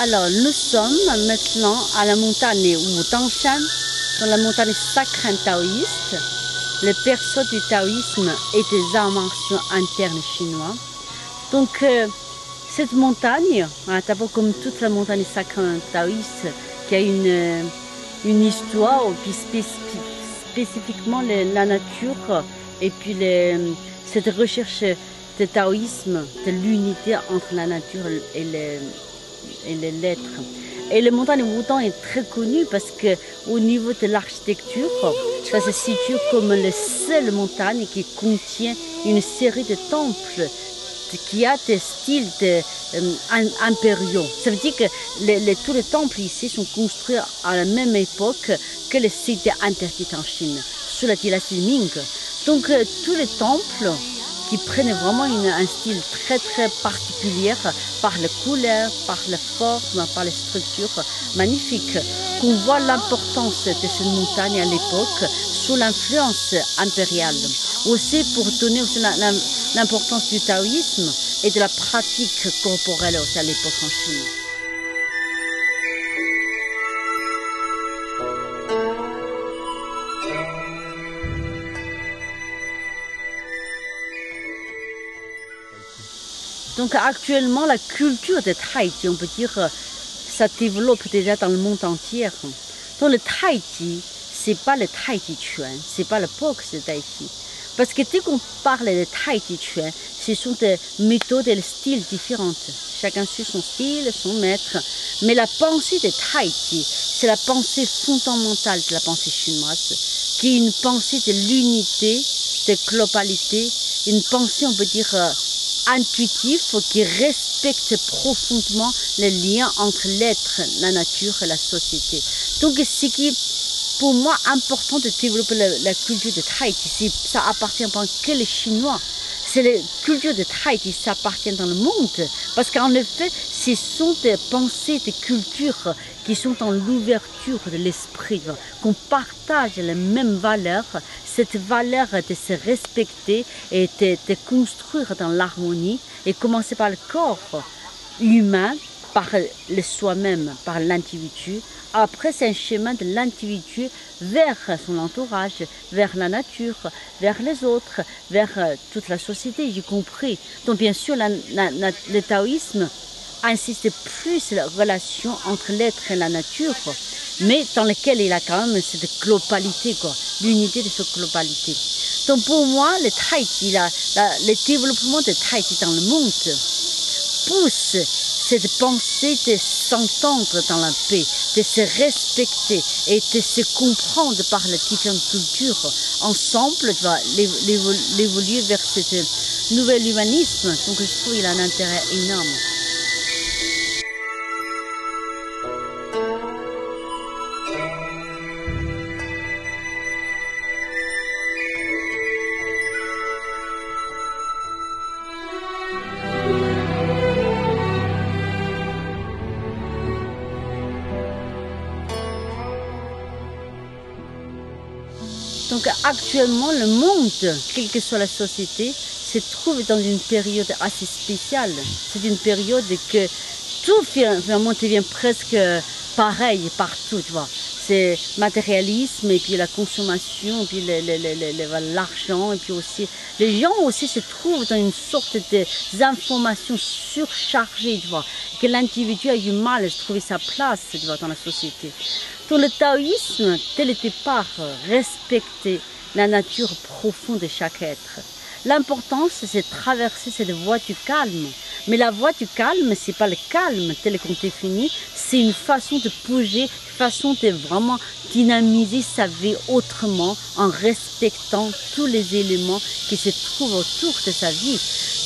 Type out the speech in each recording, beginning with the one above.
Alors, nous sommes maintenant à la montagne Wudangshan, dans la montagne sacrée taoïste, le berceau du taoïsme et des arts martiaux internes chinois. Donc, cette montagne, d'abord comme toute la montagne sacrée taoïste, qui a une histoire, et puis spécifiquement la nature, et puis cette recherche de taoïsme, de l'unité entre la nature et l'être. Et la montagne Wudang est très connue parce qu'au niveau de l'architecture, ça se situe comme la seule montagne qui contient une série de temples qui a des styles impériaux. Ça veut dire que tous les temples ici sont construits à la même époque que les cités interdites en Chine, sous la dynastie Ming. Donc tous les temples qui prennent vraiment un style très très particulier par les couleurs, par les formes, par les structures magnifiques. Qu'on voit l'importance de cette montagne à l'époque sous l'influence impériale. Aussi pour donner aussi l'importance du taoïsme et de la pratique corporelle aussi à l'époque en Chine. Donc actuellement, la culture de Taiji, on peut dire, ça développe déjà dans le monde entier. Donc le Taiji, c'est pas le Taiji Quan, c'est pas le boxe de Taiji. Parce que dès qu'on parle de Taiji Quan, ce sont des méthodes et des styles différentes. Chacun suit son style, son maître. Mais la pensée de Taiji, c'est la pensée fondamentale de la pensée chinoise, qui est une pensée de l'unité, de globalité, une pensée, on peut dire, intuitif qui respecte profondément les liens entre l'être, la nature et la société. Donc ce qui est pour moi important de développer la culture de Taiji, ça appartient pas que les Chinois. C'est la culture de Taiji, ça appartient dans le monde. Parce qu'en effet, ce sont des pensées, des cultures qui sont dans l'ouverture de l'esprit, qu'on partage les mêmes valeurs, cette valeur de se respecter et de construire dans l'harmonie, et commencer par le corps humain, par le soi-même, par l'individu. Après, c'est un chemin de l'individu vers son entourage, vers la nature, vers les autres, vers toute la société, y compris. Donc bien sûr, le taoïsme insiste plus sur la relation entre l'être et la nature, mais dans lequel il a quand même cette globalité, l'unité de cette globalité. Donc pour moi, le Taiji, le développement de Taiji dans le monde pousse cette pensée de s'entendre dans la paix, de se respecter et de se comprendre par les différentes cultures. Ensemble, tu vas l'évoluer vers ce nouvel humanisme. Donc je trouve qu'il a un intérêt énorme. Donc actuellement, le monde, quelle que soit la société, se trouve dans une période assez spéciale. C'est une période que tout finalement devient presque pareil partout, tu vois. C'est matérialisme et puis la consommation, et puis l'argent, et puis aussi les gens aussi se trouvent dans une sorte d'informations surchargées, tu vois, que l'individu a du mal à trouver sa place, tu vois, dans la société. Donc le taoïsme, dès le départ, respecter la nature profonde de chaque être. L'important, c'est de traverser cette voie du calme. Mais la voie du calme, c'est pas le calme tel qu'on définit, c'est une façon de bouger, une façon de vraiment dynamiser sa vie autrement en respectant tous les éléments qui se trouvent autour de sa vie.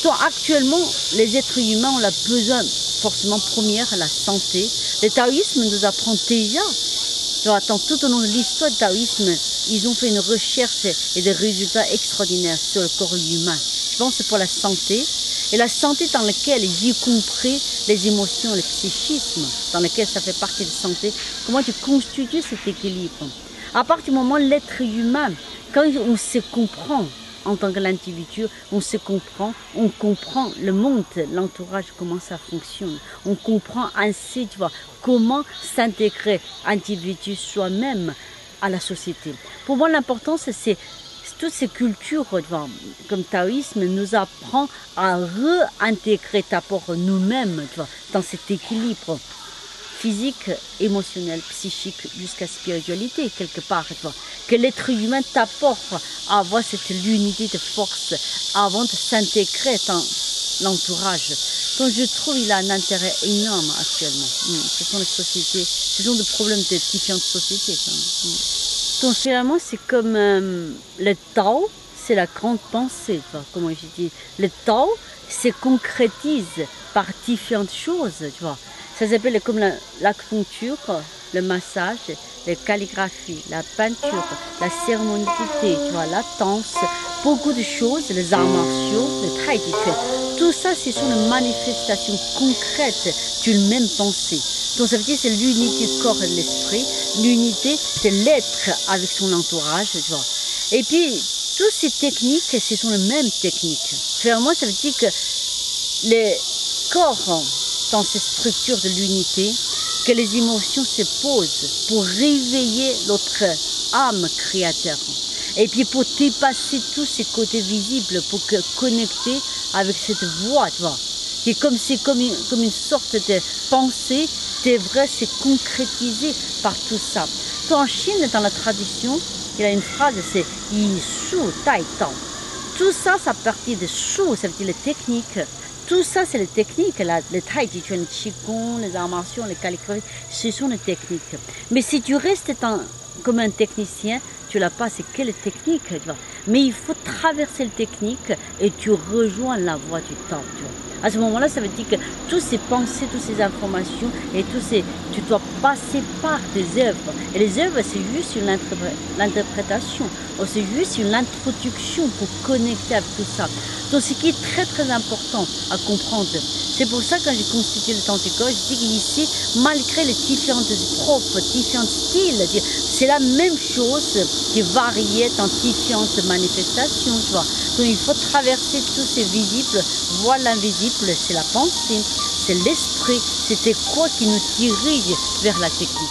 Donc actuellement, les êtres humains ont besoin forcément première la santé. Le taoïsme nous apprend déjà. Tout au long de l'histoire du taoïsme, ils ont fait une recherche et des résultats extraordinaires sur le corps humain. Je pense que c'est pour la santé. Et la santé dans laquelle, y compris les émotions, le psychisme, dans lequel ça fait partie de la santé, comment tu constitues cet équilibre. À partir du moment où l'être humain, quand on se comprend, en tant que l'individu, on se comprend, on comprend le monde, l'entourage, comment ça fonctionne. On comprend ainsi, tu vois, comment s'intégrer individu soi-même à la société. Pour moi, l'important, c'est toutes ces cultures, tu vois, comme taoïsme, nous apprend à réintégrer d'abord nous-mêmes, tu vois, dans cet équilibre physique, émotionnel, psychique, jusqu'à spiritualité, quelque part, tu vois. Que l'être humain t'apporte à avoir cette unité de force avant de s'intégrer dans l'entourage. Donc je trouve qu'il a un intérêt énorme actuellement. Ce sont les sociétés, ce sont des problèmes de différentes sociétés. Donc finalement, c'est comme le Tao, c'est la grande pensée, tu vois, comment je dis. Le Tao se concrétise par différentes choses, tu vois. Ça s'appelle comme l'acupuncture, le massage, la calligraphie, la peinture, la cérémonialité, tu vois, la danse, beaucoup de choses, les arts martiaux, le tai chi chuan. Tout ça, ce sont les manifestations concrètes d'une même pensée. Donc ça veut dire que c'est l'unité du corps et de l'esprit. L'unité, c'est l'être avec son entourage, tu vois. Et puis, toutes ces techniques, ce sont les mêmes techniques. Finalement, ça veut dire que les corps, dans ces structures de l'unité, que les émotions se posent pour réveiller notre âme créateur. Et puis pour dépasser tous ces côtés visibles, pour connecter avec cette voix, tu vois, qui est comme une sorte de pensée, c'est vrai, c'est concrétisé par tout ça. Donc en Chine, dans la tradition, il y a une phrase, c'est « Yi Shu Dai Dao ». Tout ça, ça partit de Shu, ça veut dire les techniques. Tout ça, c'est les techniques, le tai chi chuan, le qigong, les arts martiaux, les calligraphies, ce sont les techniques. Mais si tu restes comme un technicien, tu n'as pas, c'est que les techniques, tu vois. Mais il faut traverser les techniques et tu rejoins la voie du temps, tu vois. À ce moment-là, ça veut dire que toutes ces pensées, toutes ces informations et tu dois passer par des œuvres. Et les œuvres, c'est juste une l'interprétation, c'est juste une introduction pour connecter avec tout ça. Donc, ce qui est très très important à comprendre, c'est pour ça que quand j'ai constitué le Tantrico, je dis qu'ici, malgré les différentes profs, différents styles, c'est la même chose qui variait dans différentes manifestations, tu vois. Donc il faut traverser tous ces visibles, voir l'invisible, c'est la pensée, c'est l'esprit, c'était quoi qui nous dirige vers la technique.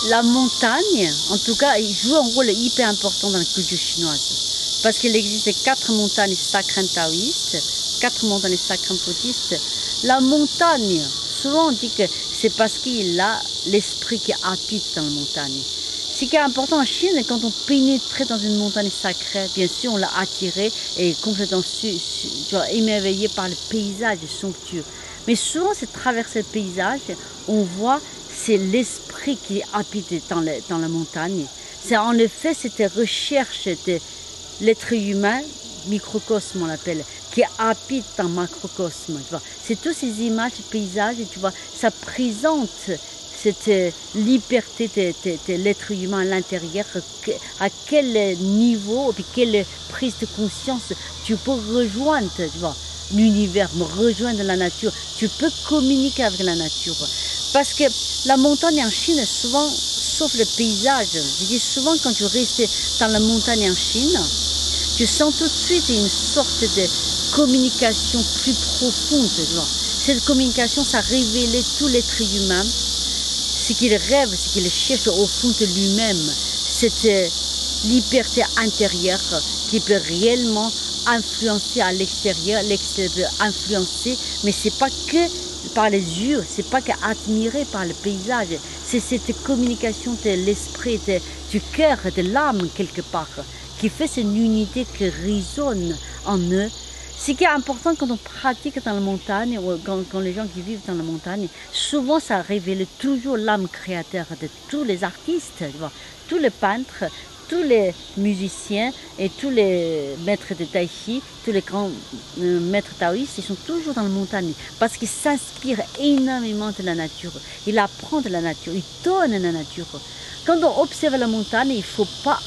La montagne, en tout cas, il joue un rôle hyper important dans la culture chinoise. Parce qu'il existe 4 montagnes sacrées taoïstes, 4 montagnes sacrées bouddhistes. La montagne, souvent on dit que c'est parce qu'il a l'esprit qui habite dans la montagne. Ce qui est important en Chine, quand on pénètre dans une montagne sacrée, bien sûr on l'a attiré et complètement émerveillé par le paysage somptueux. Mais souvent, c'est traverser le paysage, on voit c'est l'esprit qui habite dans la montagne. C'est en effet cette recherche de l'être humain, microcosme on l'appelle, qui habite dans le macrocosme. C'est toutes ces images, paysages, tu vois, ça présente cette liberté de l'être humain à l'intérieur, à quel niveau, et quelle prise de conscience tu peux rejoindre, tu vois, l'univers, rejoindre la nature. Tu peux communiquer avec la nature. Parce que la montagne en Chine, souvent, sauf le paysage, je dis souvent quand tu restes dans la montagne en Chine, tu sens tout de suite une sorte de communication plus profonde. Cette communication, ça révélait tout l'être humain, ce qu'il rêve, ce qu'il cherche au fond de lui-même, cette liberté intérieure qui peut réellement influencer à l'extérieur, l'extérieur peut influencer, mais c'est pas que par les yeux, c'est pas qu'admiré par le paysage, c'est cette communication de l'esprit, du cœur, de l'âme quelque part, qui fait cette unité qui résonne en eux. Ce qui est important quand on pratique dans la montagne, ou quand les gens qui vivent dans la montagne, souvent ça révèle toujours l'âme créateur de tous les artistes, tu vois, tous les peintres, tous les musiciens et tous les maîtres de tai chi, tous les grands maîtres taoïstes, ils sont toujours dans la montagne parce qu'ils s'inspirent énormément de la nature. Ils apprennent de la nature, ils donnent la nature. Quand on observe la montagne, il ne faut pas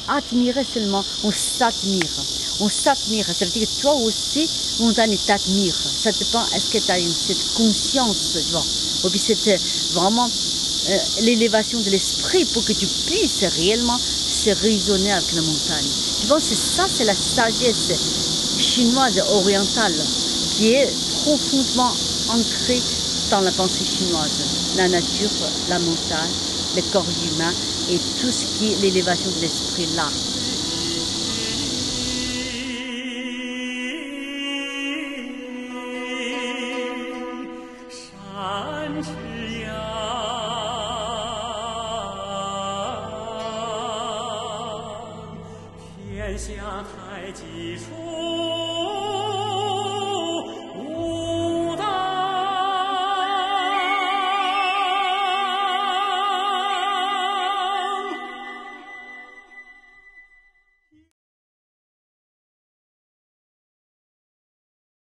admirer seulement, on s'admire. On s'admire, ça veut dire que toi aussi, la montagne t'admire. Ça dépend, est-ce que tu as cette conscience, tu vois, ou bien c'est vraiment l'élévation de l'esprit pour que tu puisses réellement se raisonner avec la montagne. Je pense que ça, c'est la sagesse chinoise orientale qui est profondément ancrée dans la pensée chinoise. La nature, la montagne, le corps humain et tout ce qui est l'élévation de l'esprit là.